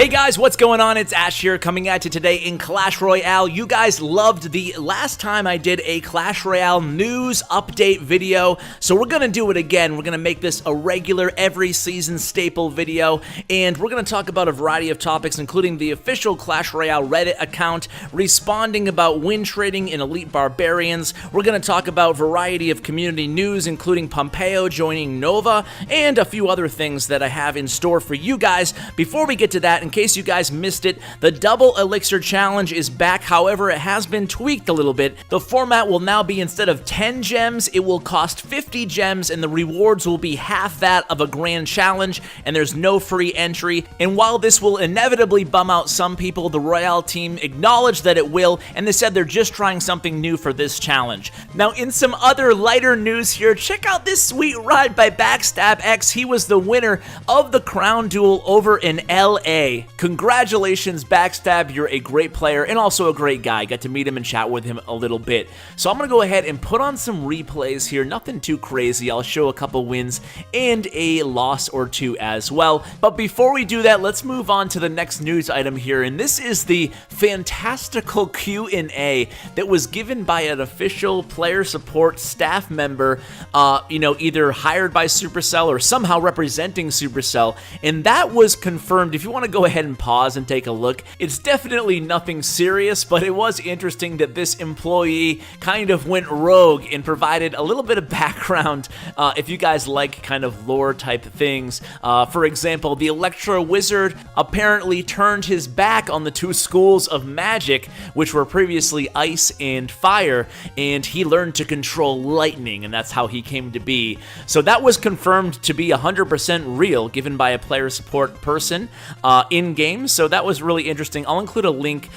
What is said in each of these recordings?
Hey guys, what's going on? It's Ash here coming at you today in Clash Royale. You guys loved the last time I did a Clash Royale news update video, so we're gonna do it again. We're gonna make this a regular every season staple video, and we're gonna talk about a variety of topics, including the official Clash Royale Reddit account responding about win trading in Elite Barbarians. We're gonna talk about a variety of community news, including Pompeo joining Nova, and a few other things that I have in store for you guys. Before we get to that, in case you guys missed it, the double Elixir challenge is back. However, it has been tweaked a little bit. The format will now be, instead of 10 gems, it will cost 50 gems, and the rewards will be half that of a grand challenge, and there's no free entry. And while this will inevitably bum out some people, the Royale team acknowledged that it will, and they said they're just trying something new for this challenge. Now, in some other lighter news here, check out this sweet ride by Backstab X. He was the winner of the crown duel over in LA. Congratulations, Backstab. You're a great player and also a great guy. Got to meet him and chat with him a little bit. So I'm going to go ahead and put on some replays here. Nothing too crazy. I'll show a couple wins and a loss or two as well. But before we do that, let's move on to the next news item here. And this is the fantastical Q&A that was given by an official player support staff member, either hired by Supercell or somehow representing Supercell. And that was confirmed. If you want to go ahead and pause and take a look, it's definitely nothing serious, but it was interesting that this employee kind of went rogue and provided a little bit of background if you guys like kind of lore type things. For example, the Electro Wizard apparently turned his back on the two schools of magic, which were previously ice and fire, and he learned to control lightning, and that's how he came to be. So that was confirmed to be 100% real, given by a player support person in-game, so that was really interesting. I'll include a link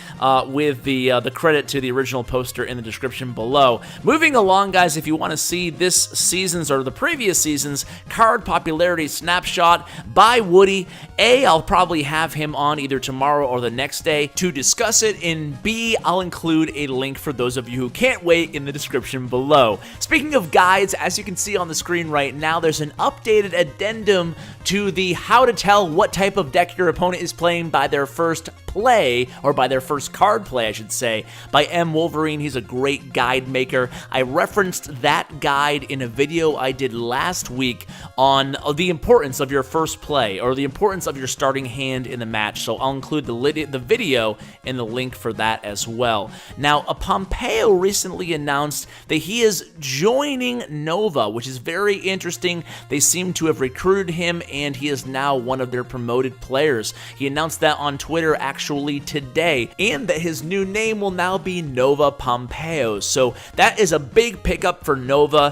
with the credit to the original poster in the description below. Moving along, guys, if you want to see this season's or the previous season's card popularity snapshot by Woody, A, I'll probably have him on either tomorrow or the next day to discuss it, and B, I'll include a link for those of you who can't wait in the description below. Speaking of guides, as you can see on the screen right now, there's an updated addendum to the how to tell what type of deck your opponent is playing by their first play, or by their first card play, I should say, by M. Wolverine. He's a great guide maker. I referenced that guide in a video I did last week on the importance of your first play, or the importance of your starting hand in the match, so I'll include the video and the link for that as well. Now, Pompeo recently announced that he is joining Nova, which is very interesting. They seem to have recruited him, and he is now one of their promoted players. He announced that on Twitter actually today, and that his new name will now be Nova Pompeo. So that is a big pickup for Nova.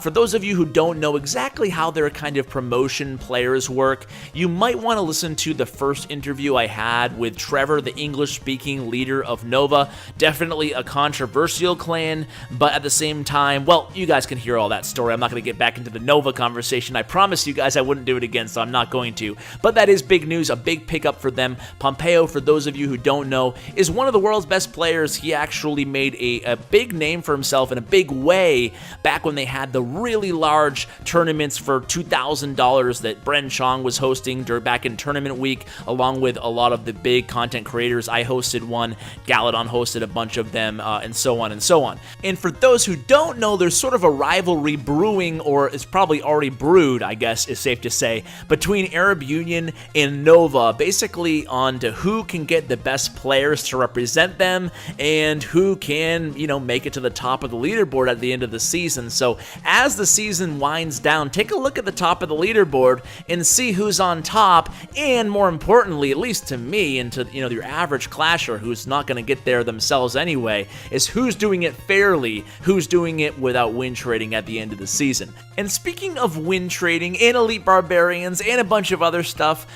For those of you who don't know exactly how their kind of promotion players work, you might want to listen to the first interview I had with Trevor, the English-speaking leader of Nova. Definitely a controversial clan, but at the same time, well, you guys can hear all that story. I'm not going to get back into the Nova conversation. I promised you guys I wouldn't do it again, so I'm not going to. But that is big news, a big pickup for them. Pompeo, for those of you who don't know, is one of the world's best players. He actually made a big name for himself in a big way back when they had the really large tournaments for $2,000 that Bren Chong was hosting back in tournament week, along with a lot of the big content creators. I hosted one, Galadon hosted a bunch of them, and so on and so on. And for those who don't know, there's sort of a rivalry brewing, or it's probably already brewed, I guess is safe to say, between Arab Union and Nova, basically on to who can get the best players to represent them and who can, make it to the top of the leaderboard at the end of the season. So as the season winds down, take a look at the top of the leaderboard and see who's on top, and more importantly, at least to me and to your average clasher who's not going to get there themselves anyway, is who's doing it fairly, who's doing it without win trading at the end of the season. And speaking of win trading and Elite Barbarians and a bunch of other stuff,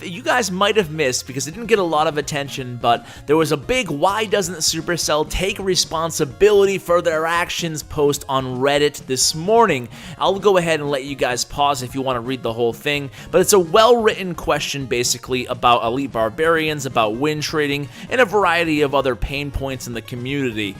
you guys might have missed, because it didn't get a lot of attention, but there was a big "Why doesn't Supercell take responsibility for their actions" post on Reddit this morning. I'll go ahead and let you guys pause if you want to read the whole thing, but it's a well-written question basically about Elite Barbarians, about win trading, and a variety of other pain points in the community.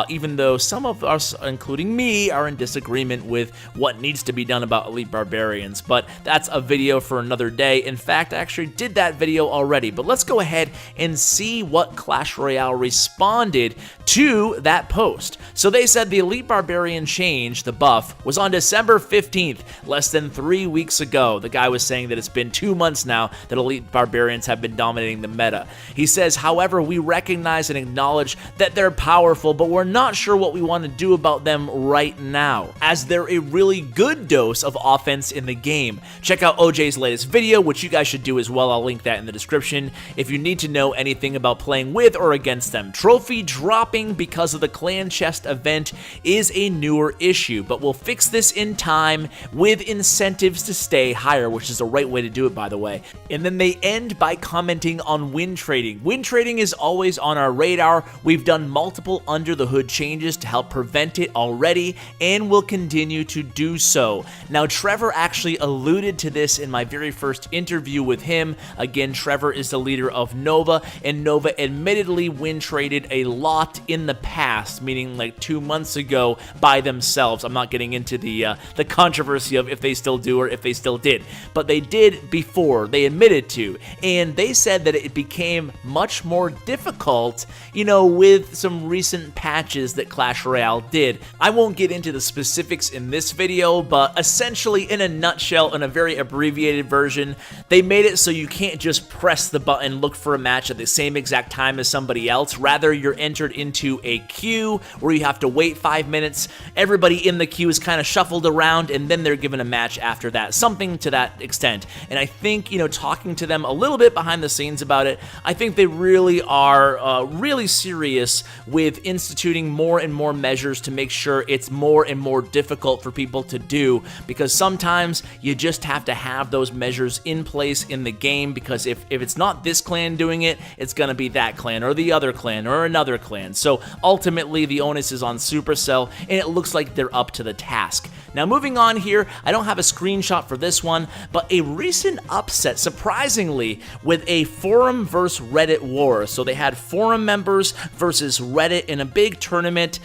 Even though some of us, including me, are in disagreement with what needs to be done about Elite Barbarians, but that's a video for another day. In fact, I actually did that video already, but let's go ahead and see what Clash Royale responded to that post. So they said the Elite Barbarian change, the buff, was on December 15th, less than 3 weeks ago. The guy was saying that it's been 2 months now that Elite Barbarians have been dominating the meta. He says, however, we recognize and acknowledge that they're powerful, but we're not sure what we want to do about them right now, as they're a really good dose of offense in the game. Check out OJ's latest video, which you guys should do as well. I'll link that in the description if you need to know anything about playing with or against them. Trophy dropping because of the clan chest event is a newer issue, but we'll fix this in time with incentives to stay higher, which is the right way to do it, by the way. And then they end by commenting on win trading. Win trading is always on our radar. We've done multiple under the hood changes to help prevent it already, and will continue to do so. Now, Trevor actually alluded to this in my very first interview with him. Again, Trevor is the leader of Nova, and Nova admittedly win traded a lot in the past, meaning like 2 months ago by themselves. I'm not getting into the controversy of if they still do or if they still did, but they did before, they admitted to, and they said that it became much more difficult, you know, with some recent patches that Clash Royale did. I won't get into the specifics in this video, but essentially, in a nutshell, in a very abbreviated version, they made it so you can't just press the button, look for a match at the same exact time as somebody else. Rather, you're entered into a queue where you have to wait 5 minutes. Everybody in the queue is kind of shuffled around, and then they're given a match after that, something to that extent. And I think, you know, talking to them a little bit behind the scenes about it, I think they really are really serious with instituting more and more measures to make sure it's more and more difficult for people to do, because sometimes you just have to have those measures in place in the game, because if it's not this clan doing it, it's going to be that clan or the other clan or another clan. So ultimately, the onus is on Supercell, and it looks like they're up to the task. Now, moving on here, I don't have a screenshot for this one, but a recent upset, surprisingly, with a forum versus Reddit war. So they had forum members versus Reddit in a big tournament.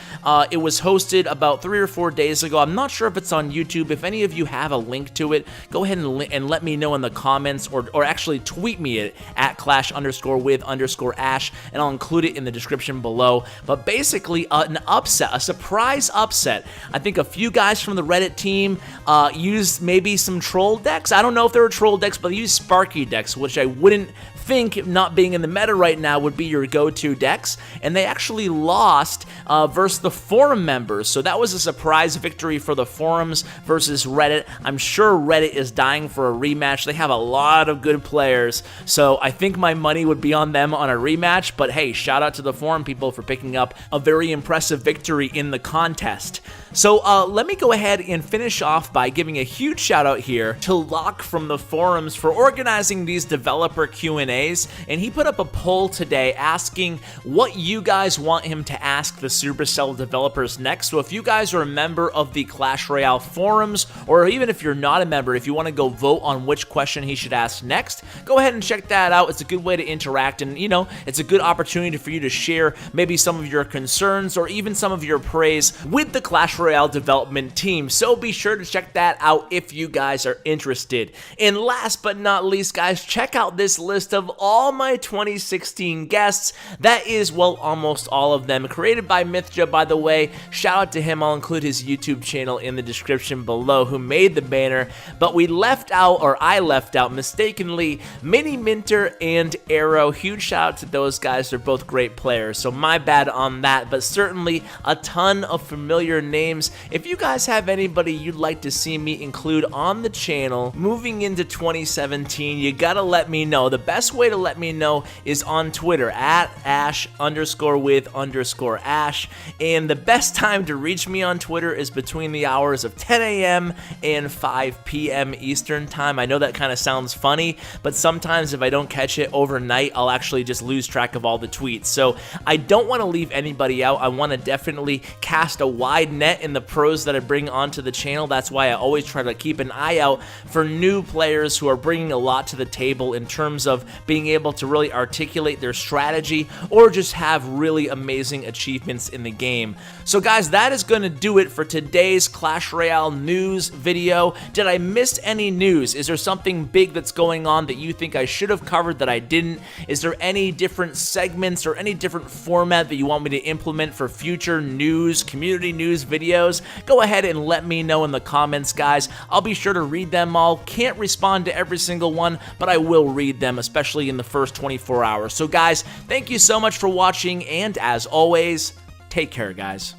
It was hosted about 3 or 4 days ago. I'm not sure if it's on YouTube. If any of you have a link to it, go ahead and let me know in the comments, or actually tweet me it at clash_with_ash, and I'll include it in the description below. But basically, an upset, a surprise upset. I think a few guys from the Reddit team used maybe some troll decks. I don't know if they were troll decks, but they used Sparky decks, which I wouldn't think, not being in the meta right now, would be your go-to decks, and they actually lost versus the forum members. So that was a surprise victory for the forums versus Reddit. I'm sure Reddit is dying for a rematch. They have a lot of good players, so I think my money would be on them on a rematch. But hey, shout out to the forum people for picking up a very impressive victory in the contest. So let me go ahead and finish off by giving a huge shout out here to Locke from the forums for organizing these developer Q&As, and he put up a poll today asking what you guys want him to ask the Supercell developers next. So if you guys are a member of the Clash Royale forums, or even if you're not a member, if you want to go vote on which question he should ask next, go ahead and check that out. It's a good way to interact, and you know, it's a good opportunity for you to share maybe some of your concerns or even some of your praise with the Clash Royale development team. So be sure to check that out if you guys are interested. And last but not least, guys, check out this list of all my 2016 guests. That is, well, almost all of them, created by Mythja, by the way. Shout out to him. I'll include his YouTube channel in the description below, who made the banner. But we left out, or I left out mistakenly, Mini Minter and Arrow. Huge shout out to those guys. They're both great players, so my bad on that. But certainly a ton of familiar names games. If you guys have anybody you'd like to see me include on the channel moving into 2017, you gotta let me know. The best way to let me know is on Twitter at Ash_with_Ash, and the best time to reach me on Twitter is between the hours of 10 a.m. and 5 p.m. Eastern time. I know that kind of sounds funny, but sometimes if I don't catch it overnight, I'll actually just lose track of all the tweets. So I don't want to leave anybody out. I want to definitely cast a wide net in the pros that I bring onto the channel. That's why I always try to keep an eye out for new players who are bringing a lot to the table in terms of being able to really articulate their strategy or just have really amazing achievements in the game. So guys, that is going to do it for today's Clash Royale news video. Did I miss any news? Is there something big that's going on that you think I should have covered that I didn't? Is there any different segments or any different format that you want me to implement for future news, community news videos? Go ahead and let me know in the comments, guys. I'll be sure to read them all. Can't respond to every single one, but I will read them, especially in the first 24 hours. So guys, thank you so much for watching, and as always, take care, guys.